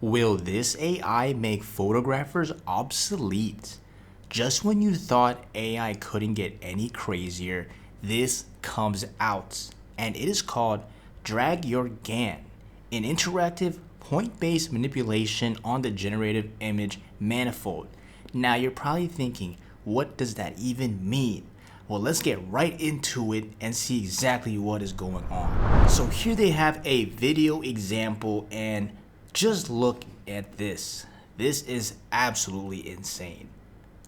Will this AI make photographers obsolete? Just when you thought AI couldn't get any crazier, this comes out, and it is called Your GAN, an interactive point-based manipulation on the Generative Image Manifold. Now you're probably thinking, what does that even mean? Well, let's get right into it and see exactly what is going on. So here they have a video example, and just look at this. This is absolutely insane.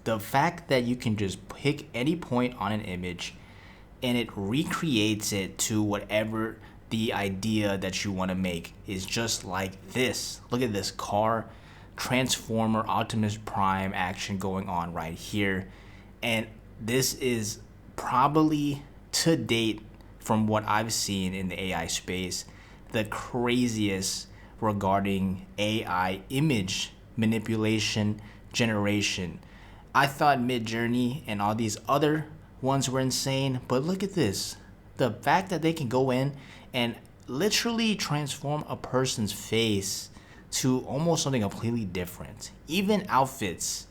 The fact that you can just pick any point on an image and it recreates it to whatever the idea that you want to make is just like this. Look at this car, Transformer, Optimus Prime action going on right here. And this is probably to date, from what I've seen in the AI space, the craziest regarding AI image manipulation generation. I thought Midjourney and all these other ones were insane, but look at this. The fact that they can go in and literally transform a person's face to almost something completely different. Even outfits.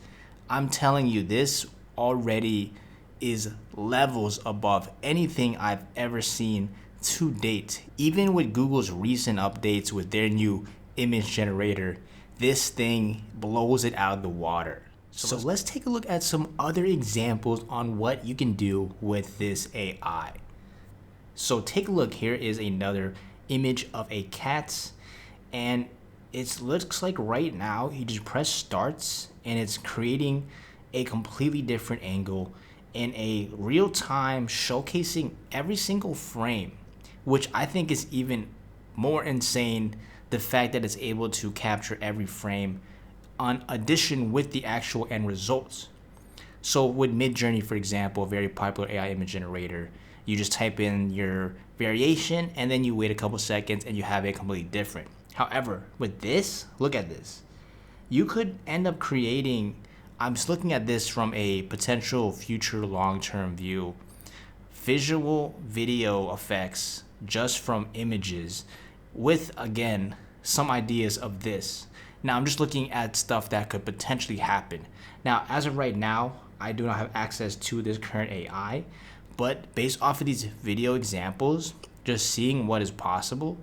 I'm telling you, this already is levels above anything I've ever seen to date. Even with Google's recent updates with their new image generator, this thing blows it out of the water. So let's take a look at some other examples on what you can do with this AI. So take a look. Here is another image of a cat, and it looks like right now you just press starts and it's creating a completely different angle in a real time, showcasing every single frame, which I think is even more insane. The fact that it's able to capture every frame on addition with the actual end results. So with Midjourney, for example, a very popular AI image generator, you just type in your variation and then you wait a couple seconds and you have it completely different. However, with this, look at this. You could end up creating, I'm just looking at this from a potential future long-term view, visual video effects just from images with, again, some ideas of this. Now I'm just looking at stuff that could potentially happen. Now, as of right now, I do not have access to this current AI, but based off of these video examples, just seeing what is possible,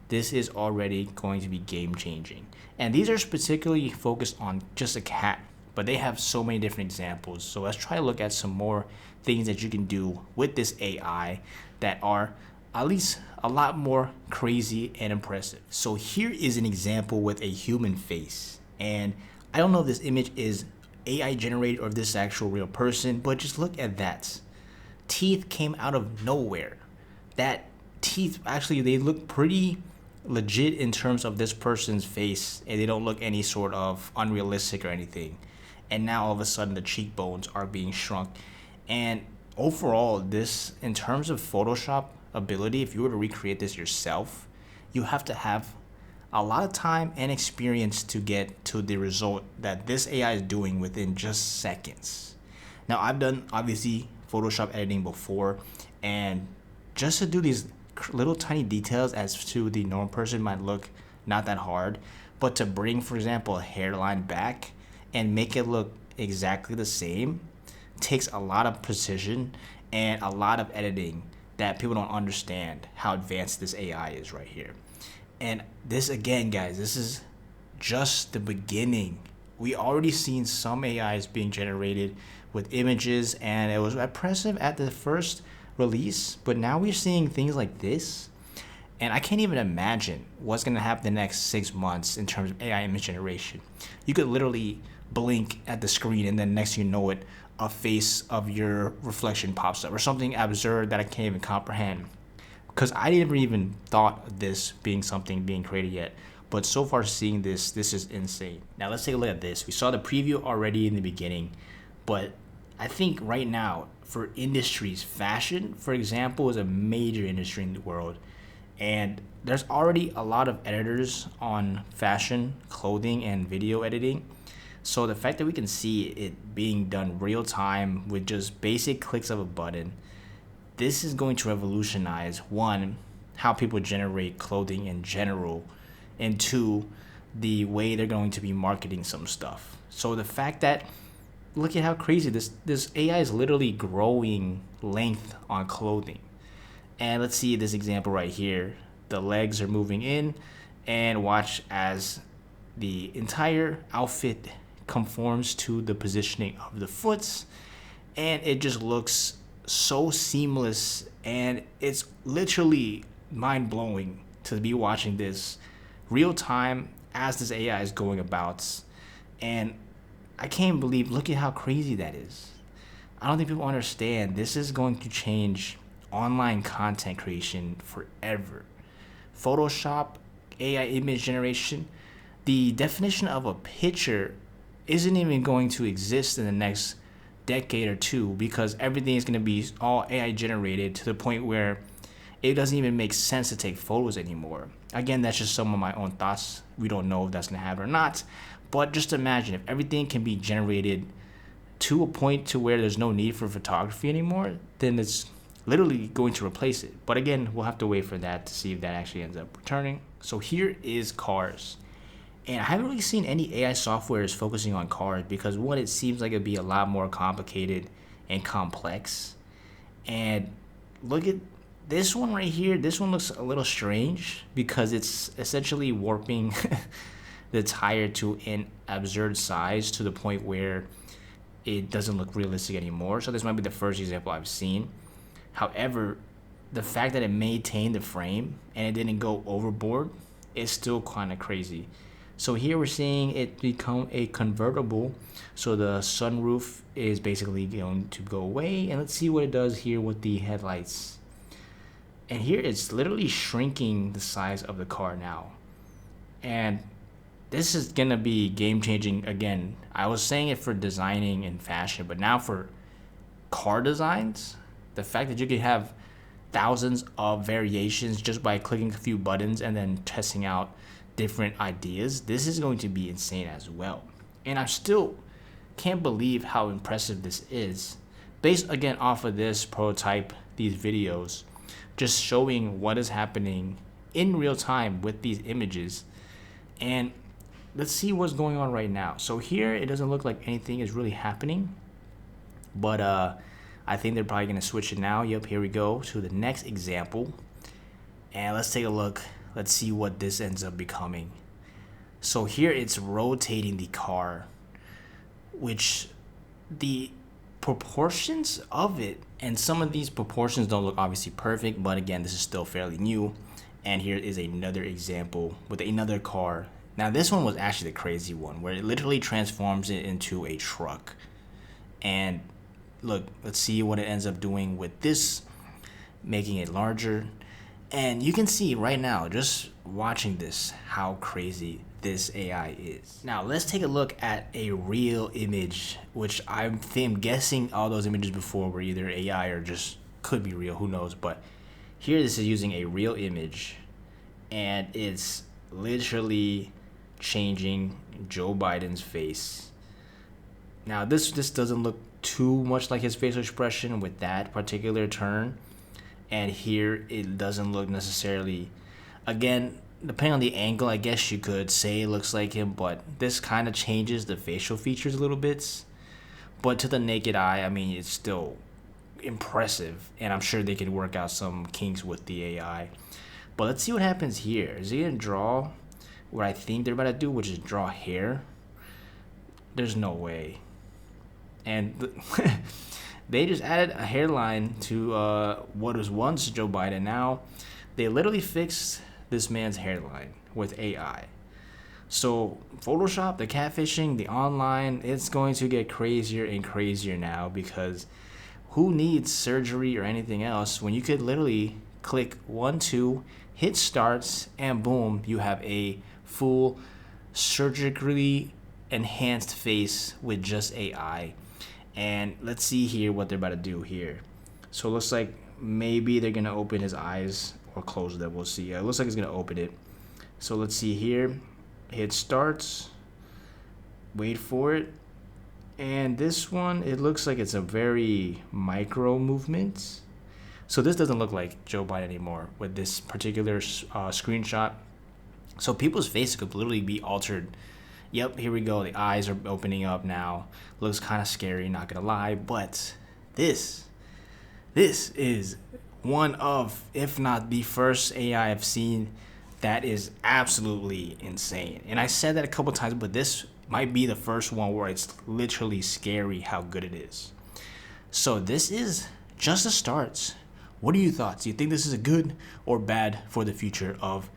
this is already going to be game changing. And these are particularly focused on just a cat, but they have so many different examples. So let's try to look at some more things that you can do with this AI that are at least a lot more crazy and impressive. So here is an example with a human face. And I don't know if this image is AI generated or if this is actual real person, but just look at that. Teeth came out of nowhere. That teeth, actually, they look pretty legit in terms of this person's face, and they don't look any sort of unrealistic or anything. And now all of a sudden the cheekbones are being shrunk. And overall, this, in terms of Photoshop ability, if you were to recreate this yourself, you have to have a lot of time and experience to get to the result that this AI is doing within just seconds. Now, I've done obviously Photoshop editing before, and just to do these little tiny details as to the normal person might look not that hard, but to bring, for example, a hairline back and make it look exactly the same takes a lot of precision and a lot of editing that people don't understand how advanced this AI is right here. And this, again, guys, this is just the beginning. We already seen some AIs being generated with images, and it was impressive at the first release, but now we're seeing things like this, and I can't even imagine what's going to happen the next 6 months in terms of AI image generation. You could literally blink at the screen, and then next thing you know it, a face of your reflection pops up, or something absurd that I can't even comprehend, because I never even thought of this being something being created yet. But so far, seeing this is insane. Now let's take a look at this. We saw the preview already in the beginning, but I think right now for industries, fashion, for example, is a major industry in the world, and there's already a lot of editors on fashion, clothing, and video editing. So the fact that we can see it being done real time with just basic clicks of a button, this is going to revolutionize, one, how people generate clothing in general, and two, the way they're going to be marketing some stuff. So the fact that, look at how crazy this AI is literally growing length on clothing. And let's see this example right here. The legs are moving in, and watch as the entire outfit conforms to the positioning of the foots, and it just looks so seamless, and it's literally mind-blowing to be watching this real time as this AI is going about. And I can't believe, look at how crazy that is. I don't think people understand this is going to change online content creation forever. Photoshop, AI image generation, the definition of a picture isn't even going to exist in the next decade or two, because everything is going to be all AI generated to the point where it doesn't even make sense to take photos anymore. Again, that's just some of my own thoughts. We don't know if that's going to happen or not. But just imagine if everything can be generated to a point to where there's no need for photography anymore, then it's literally going to replace it. But again, we'll have to wait for that to see if that actually ends up returning. So here is cars. And I haven't really seen any AI softwares focusing on cars because, one, it seems like it'd be a lot more complicated and complex. And look at this one right here. This one looks a little strange because it's essentially warping the tire to an absurd size to the point where it doesn't look realistic anymore. So this might be the first example I've seen. However, the fact that it maintained the frame and it didn't go overboard is still kind of crazy. So here we're seeing it become a convertible. So the sunroof is basically going to go away. And let's see what it does here with the headlights. And here it's literally shrinking the size of the car now. And this is going to be game changing again. I was saying it for designing and fashion, but now for car designs, the fact that you can have thousands of variations just by clicking a few buttons and then testing out different ideas, this is going to be insane as well. And I still can't believe how impressive this is, based again off of this prototype, these videos, just showing what is happening in real time with these images. And let's see what's going on right now. So here it doesn't look like anything is really happening, but I think they're probably going to switch it now. Yep, here we go to the next example. And let's take a look. Let's see what this ends up becoming. So here it's rotating the car, which the proportions of it, and some of these proportions don't look obviously perfect, but again, this is still fairly new. And here is another example with another car. Now this one was actually the crazy one, where it literally transforms it into a truck. And look, let's see what it ends up doing with this, making it larger. And you can see right now, just watching this, how crazy this AI is. Now let's take a look at a real image, which I'm guessing all those images before were either AI or just could be real, who knows. But here this is using a real image, and it's literally changing Joe Biden's face. Now this doesn't look too much like his facial expression with that particular turn. And here it doesn't look necessarily, again, depending on the angle, I guess you could say it looks like him, but this kind of changes the facial features a little bit. But to the naked eye, I mean, it's still impressive, and I'm sure they could work out some kinks with the AI. But let's see what happens here. Is he gonna draw what I think they're about to do, which is draw hair? There's no way. And they just added a hairline to what was once Joe Biden. Now they literally fixed this man's hairline with AI. So Photoshop, the catfishing, the online, it's going to get crazier and crazier now, because who needs surgery or anything else when you could literally click 1, 2, hit starts, and boom, you have a full surgically enhanced face with just AI. And let's see here what they're about to do here. So it looks like maybe they're going to open his eyes or close them. We'll see. It looks like he's going to open it. So let's see here. Hit starts. Wait for it. And this one, it looks like it's a very micro movement. So this doesn't look like Joe Biden anymore with this particular screenshot. So people's faces could literally be altered. Yep, here we go. The eyes are opening up now. Looks kind of scary, not gonna lie. But this is one of, if not the first AI I've seen that is absolutely insane. And I said that a couple times, but this might be the first one where it's literally scary how good it is. So this is just the starts. What are your thoughts? Do you think this is a good or bad for the future of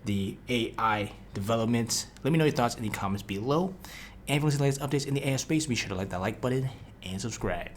the AI development? Let me know your thoughts in the comments below. And if you want to see the latest updates in the AI space, be sure to like that like button and subscribe.